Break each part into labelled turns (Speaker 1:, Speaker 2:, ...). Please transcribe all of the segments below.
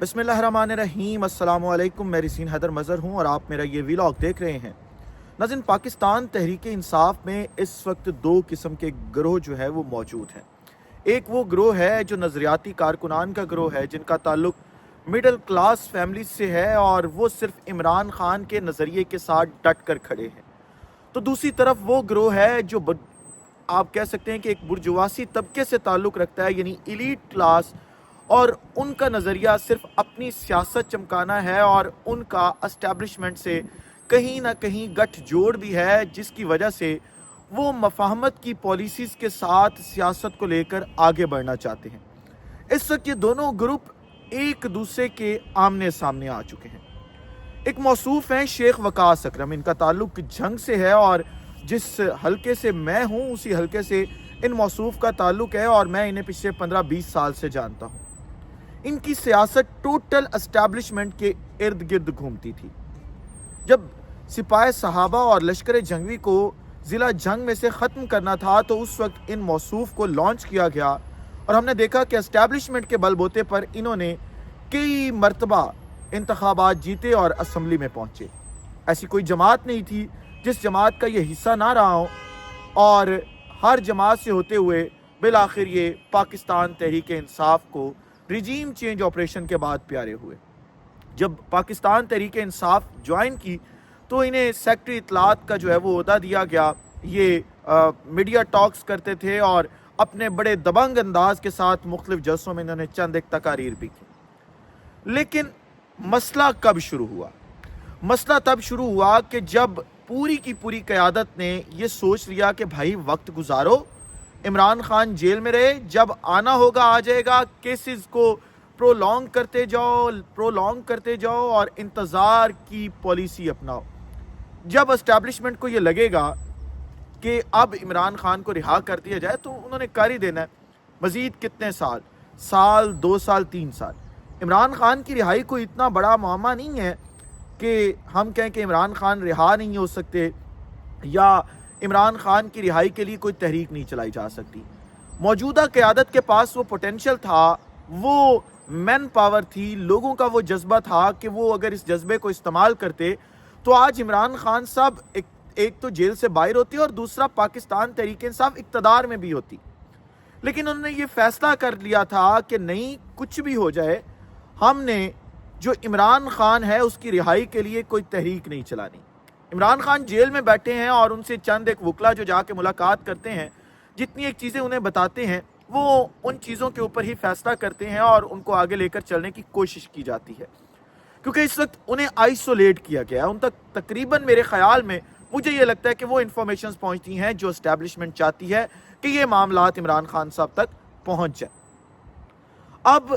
Speaker 1: بسم اللہ الرحمن الرحیم۔ السلام علیکم، میں رسین حیدر مظہر ہوں اور آپ میرا یہ ویلاگ دیکھ رہے ہیں۔ ناظرین، پاکستان تحریک انصاف میں اس وقت دو قسم کے گروہ جو ہے وہ موجود ہیں۔ ایک وہ گروہ ہے جو نظریاتی کارکنان کا گروہ ہے، جن کا تعلق مڈل کلاس فیملی سے ہے اور وہ صرف عمران خان کے نظریے کے ساتھ ڈٹ کر کھڑے ہیں۔ تو دوسری طرف وہ گروہ ہے جو آپ کہہ سکتے ہیں کہ ایک برجواسی طبقے سے تعلق رکھتا ہے، یعنی ایلیٹ کلاس، اور ان کا نظریہ صرف اپنی سیاست چمکانا ہے اور ان کا اسٹیبلشمنٹ سے کہیں نہ کہیں گٹھ جوڑ بھی ہے، جس کی وجہ سے وہ مفاہمت کی پالیسیز کے ساتھ سیاست کو لے کر آگے بڑھنا چاہتے ہیں۔ اس وقت یہ دونوں گروپ ایک دوسرے کے آمنے سامنے آ چکے ہیں۔ ایک موصوف ہیں شیخ وقاص اکرم، ان کا تعلق جنگ سے ہے اور جس حلقے سے میں ہوں اسی حلقے سے ان موصوف کا تعلق ہے اور میں انہیں پچھلے 15-20 سال سے جانتا ہوں۔ ان کی سیاست ٹوٹل اسٹیبلشمنٹ کے ارد گرد گھومتی تھی۔ جب سپاہ صحابہ اور لشکر جنگوی کو ضلع جنگ میں سے ختم کرنا تھا تو اس وقت ان موصوف کو لانچ کیا گیا اور ہم نے دیکھا کہ اسٹیبلشمنٹ کے بل بوتے پر انہوں نے کئی مرتبہ انتخابات جیتے اور اسمبلی میں پہنچے۔ ایسی کوئی جماعت نہیں تھی جس جماعت کا یہ حصہ نہ رہا ہو، اور ہر جماعت سے ہوتے ہوئے بالآخر یہ پاکستان تحریک انصاف کو ریجیم چینج آپریشن کے بعد پیارے ہوئے۔ جب پاکستان تحریک انصاف جوائن کی تو انہیں سیکٹری اطلاعات کا جو ہے وہ عہدہ دیا گیا۔ یہ میڈیا ٹاکس کرتے تھے اور اپنے بڑے دبنگ انداز کے ساتھ مختلف جلسوں میں انہوں نے چند ایک تقاریر بھی کی۔ لیکن مسئلہ کب شروع ہوا؟ مسئلہ تب شروع ہوا کہ جب پوری کی پوری قیادت نے یہ سوچ لیا کہ بھائی وقت گزارو، عمران خان جیل میں رہے، جب آنا ہوگا آ جائے گا، کیسز کو پرولونگ کرتے جاؤ اور انتظار کی پالیسی اپناؤ۔ جب اسٹیبلشمنٹ کو یہ لگے گا کہ اب عمران خان کو رہا کر دیا جائے تو انہوں نے کر ہی دینا ہے۔ مزید کتنے سال 2 سال 3 سال؟ عمران خان کی رہائی کوئی اتنا بڑا معمہ نہیں ہے کہ ہم کہیں کہ عمران خان رہا نہیں ہو سکتے یا عمران خان کی رہائی کے لیے کوئی تحریک نہیں چلائی جا سکتی۔ موجودہ قیادت کے پاس وہ پوٹینشل تھا، وہ مین پاور تھی، لوگوں کا وہ جذبہ تھا کہ وہ اگر اس جذبے کو استعمال کرتے تو آج عمران خان صاحب ایک تو جیل سے باہر ہوتی اور دوسرا پاکستان تحریک انصاف اقتدار میں بھی ہوتی۔ لیکن انہوں نے یہ فیصلہ کر لیا تھا کہ نہیں، کچھ بھی ہو جائے ہم نے جو عمران خان ہے اس کی رہائی کے لیے کوئی تحریک نہیں چلانی۔ عمران خان جیل میں بیٹھے ہیں اور ان سے چند ایک وکلا جو جا کے ملاقات کرتے ہیں، جتنی ایک چیزیں انہیں بتاتے ہیں وہ ان چیزوں کے اوپر ہی فیصلہ کرتے ہیں اور ان کو آگے لے کر چلنے کی کوشش کی جاتی ہے، کیونکہ اس وقت انہیں آئسولیٹ کیا گیا ہے۔ ان تک تقریباً میرے خیال میں مجھے یہ لگتا ہے کہ وہ انفارمیشنز پہنچتی ہیں جو اسٹیبلشمنٹ چاہتی ہے کہ یہ معاملات عمران خان صاحب تک پہنچ جائیں۔ اب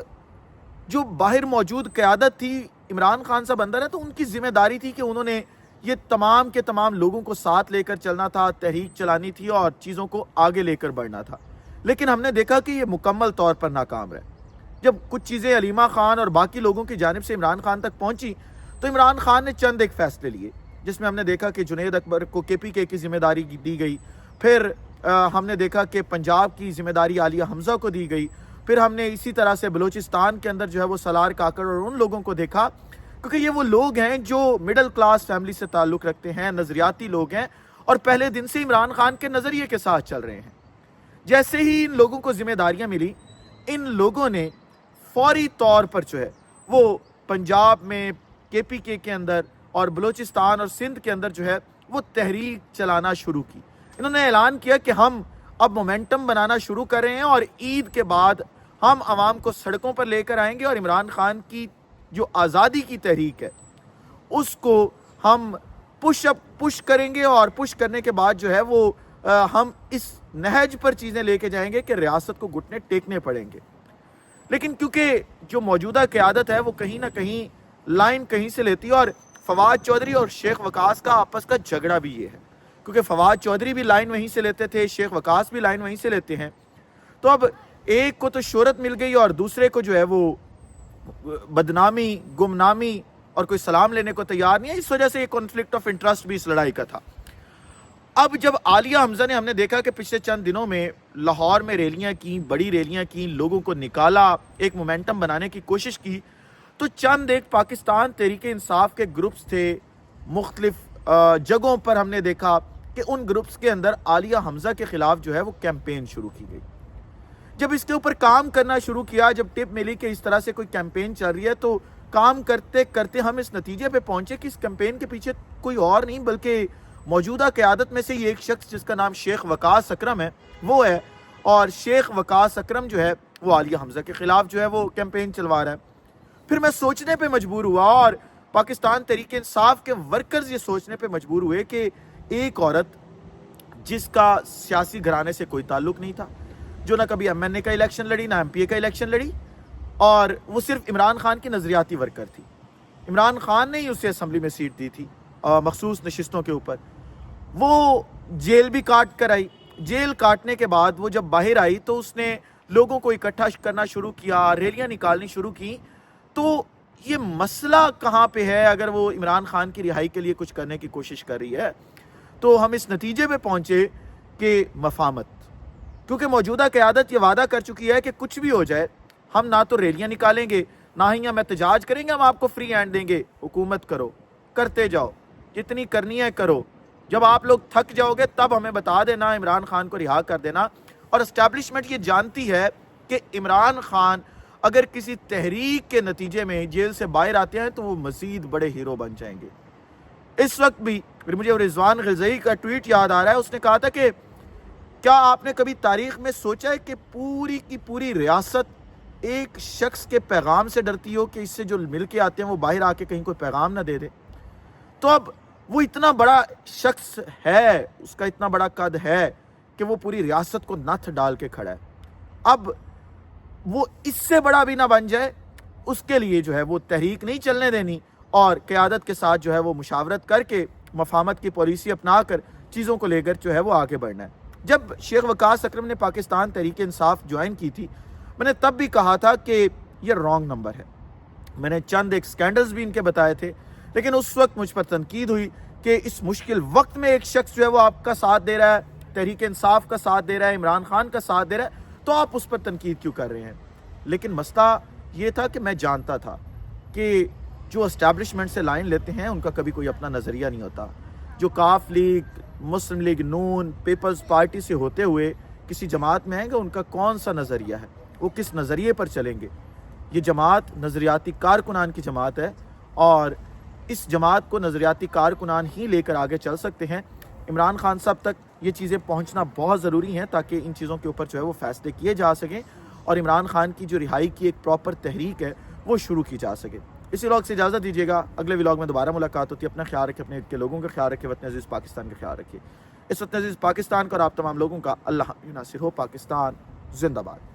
Speaker 1: جو باہر موجود قیادت تھی، عمران خان صاحب اندر ہے تو ان کی ذمہ داری تھی کہ انہوں نے یہ تمام کے تمام لوگوں کو ساتھ لے کر چلنا تھا، تحریک چلانی تھی اور چیزوں کو آگے لے کر بڑھنا تھا۔ لیکن ہم نے دیکھا کہ یہ مکمل طور پر ناکام رہے۔ جب کچھ چیزیں علیمہ خان اور باقی لوگوں کی جانب سے عمران خان تک پہنچی تو عمران خان نے چند ایک فیصلے لیے، جس میں ہم نے دیکھا کہ جنید اکبر کو KPK کی ذمہ داری دی گئی، پھر ہم نے دیکھا کہ پنجاب کی ذمہ داری عالیہ حمزہ کو دی گئی، پھر ہم نے اسی طرح سے بلوچستان کے اندر جو ہے وہ سالار کاکڑ اور ان لوگوں کو دیکھا، کیونکہ یہ وہ لوگ ہیں جو مڈل کلاس فیملی سے تعلق رکھتے ہیں، نظریاتی لوگ ہیں اور پہلے دن سے عمران خان کے نظریے کے ساتھ چل رہے ہیں۔ جیسے ہی ان لوگوں کو ذمہ داریاں ملی، ان لوگوں نے فوری طور پر جو ہے وہ پنجاب میں KPK کے اندر اور بلوچستان اور سندھ کے اندر جو ہے وہ تحریک چلانا شروع کی۔ انہوں نے اعلان کیا کہ ہم اب مومنٹم بنانا شروع کر رہے ہیں اور عید کے بعد ہم عوام کو سڑکوں پر لے کر آئیں گے اور عمران خان کی جو آزادی کی تحریک ہے اس کو ہم پش کریں گے، اور پش کرنے کے بعد جو ہے وہ ہم اس نہج پر چیزیں لے کے جائیں گے کہ ریاست کو گھٹنے ٹیکنے پڑیں گے۔ لیکن کیونکہ جو موجودہ قیادت ہے وہ کہیں نہ کہیں لائن کہیں سے لیتی ہے، اور فواد چودھری اور شیخ وقاص کا آپس کا جھگڑا بھی یہ ہے، کیونکہ فواد چودھری بھی لائن وہیں سے لیتے تھے، شیخ وقاص بھی لائن وہیں سے لیتے ہیں۔ تو اب ایک کو تو شہرت مل گئی اور دوسرے کو جو ہے وہ بدنامی، گمنامی اور کوئی سلام لینے کو تیار نہیں ہے۔ اس وجہ سے یہ کنفلکٹ آف انٹرسٹ بھی اس لڑائی کا تھا۔ اب جب عالیہ حمزہ نے، ہم نے دیکھا کہ پچھلے چند دنوں میں لاہور میں ریلیاں کی، بڑی ریلیاں کی، لوگوں کو نکالا، ایک مومنٹم بنانے کی کوشش کی، تو چند ایک پاکستان تحریک انصاف کے گروپس تھے، مختلف جگہوں پر ہم نے دیکھا کہ ان گروپس کے اندر عالیہ حمزہ کے خلاف جو ہے وہ کیمپین شروع کی گئی۔ جب اس کے اوپر کام کرنا شروع کیا، جب ٹپ ملی کہ اس طرح سے کوئی کیمپین چل رہی ہے، تو کام کرتے کرتے ہم اس نتیجے پہ پہنچے کہ اس کیمپین کے پیچھے کوئی اور نہیں بلکہ موجودہ قیادت میں سے یہ ایک شخص جس کا نام شیخ وقاص اکرم ہے وہ ہے، اور شیخ وقاص اکرم جو ہے وہ عالیہ حمزہ کے خلاف جو ہے وہ کیمپین چلوا رہا ہے۔ پھر میں سوچنے پہ مجبور ہوا اور پاکستان تحریک انصاف کے ورکرز یہ سوچنے پہ مجبور ہوئے کہ ایک عورت جس کا سیاسی گھرانے سے کوئی تعلق نہیں تھا، جو نہ کبھی ایم این اے کا الیکشن لڑی نہ ایم پی اے کا الیکشن لڑی، اور وہ صرف عمران خان کی نظریاتی ورکر تھی۔ عمران خان نے ہی اسے اسمبلی میں سیٹ دی تھی مخصوص نشستوں کے اوپر۔ وہ جیل بھی کاٹ کر آئی، جیل کاٹنے کے بعد وہ جب باہر آئی تو اس نے لوگوں کو اکٹھا کرنا شروع کیا، ریلیاں نکالنی شروع کی۔ تو یہ مسئلہ کہاں پہ ہے؟ اگر وہ عمران خان کی رہائی کے لیے کچھ کرنے کی کوشش کر رہی ہے تو ہم اس نتیجے پہ پہنچے کہ مفاہمت، کیونکہ موجودہ قیادت یہ وعدہ کر چکی ہے کہ کچھ بھی ہو جائے ہم نہ تو ریلیاں نکالیں گے، نہ ہی ہم احتجاج کریں گے، ہم آپ کو فری ہینڈ دیں گے، حکومت کرو، کرتے جاؤ، جتنی کرنی ہے کرو، جب آپ لوگ تھک جاؤ گے تب ہمیں بتا دینا، عمران خان کو رہا کر دینا۔ اور اسٹیبلشمنٹ یہ جانتی ہے کہ عمران خان اگر کسی تحریک کے نتیجے میں جیل سے باہر آتے ہیں تو وہ مزید بڑے ہیرو بن جائیں گے۔ اس وقت بھی پھر مجھے رضوان غزئی کا ٹویٹ یاد آ رہا ہے، اس نے کہا تھا کہ کیا آپ نے کبھی تاریخ میں سوچا ہے کہ پوری کی پوری ریاست ایک شخص کے پیغام سے ڈرتی ہو کہ اس سے جو مل کے آتے ہیں وہ باہر آ کے کہیں کوئی پیغام نہ دے دے؟ تو اب وہ اتنا بڑا شخص ہے، اس کا اتنا بڑا قد ہے کہ وہ پوری ریاست کو نتھ ڈال کے کھڑا ہے۔ اب وہ اس سے بڑا بھی نہ بن جائے، اس کے لیے جو ہے وہ تحریک نہیں چلنے دینی اور قیادت کے ساتھ جو ہے وہ مشاورت کر کے مفاہمت کی پالیسی اپنا کر چیزوں کو لے کر جو ہے وہ آگے بڑھنا ہے۔ جب شیخ وقاص اکرم نے پاکستان تحریک انصاف جوائن کی تھی، میں نے تب بھی کہا تھا کہ یہ رانگ نمبر ہے۔ میں نے چند ایک سکینڈلز بھی ان کے بتائے تھے، لیکن اس وقت مجھ پر تنقید ہوئی کہ اس مشکل وقت میں ایک شخص جو ہے وہ آپ کا ساتھ دے رہا ہے، تحریک انصاف کا ساتھ دے رہا ہے، عمران خان کا ساتھ دے رہا ہے، تو آپ اس پر تنقید کیوں کر رہے ہیں؟ لیکن مسئلہ یہ تھا کہ میں جانتا تھا کہ جو اسٹیبلشمنٹ سے لائن لیتے ہیں ان کا کبھی کوئی اپنا نظریہ نہیں ہوتا۔ جو کاف لیگ، مسلم لیگ نون، پیپلز پارٹی سے ہوتے ہوئے کسی جماعت میں آئیں گے، ان کا کون سا نظریہ ہے، وہ کس نظریے پر چلیں گے؟ یہ جماعت نظریاتی کارکنان کی جماعت ہے اور اس جماعت کو نظریاتی کارکنان ہی لے کر آگے چل سکتے ہیں۔ عمران خان صاحب تک یہ چیزیں پہنچنا بہت ضروری ہیں تاکہ ان چیزوں کے اوپر جو ہے وہ فیصلے کیے جا سکیں اور عمران خان کی جو رہائی کی ایک پراپر تحریک ہے وہ شروع کی جا سکے۔ اسی ولاگ سے اجازت دیجیے گا، اگلے ولاگ میں دوبارہ ملاقات ہوتی ہے۔ اپنا خیال رکھیں، اپنے کے لوگوں کا خیال رکھیں، وطن عزیز پاکستان کا خیال رکھیے۔ اس وطن عزیز پاکستان کا اور آپ تمام لوگوں کا اللہ ناصر ہو۔ پاکستان زندہ باد۔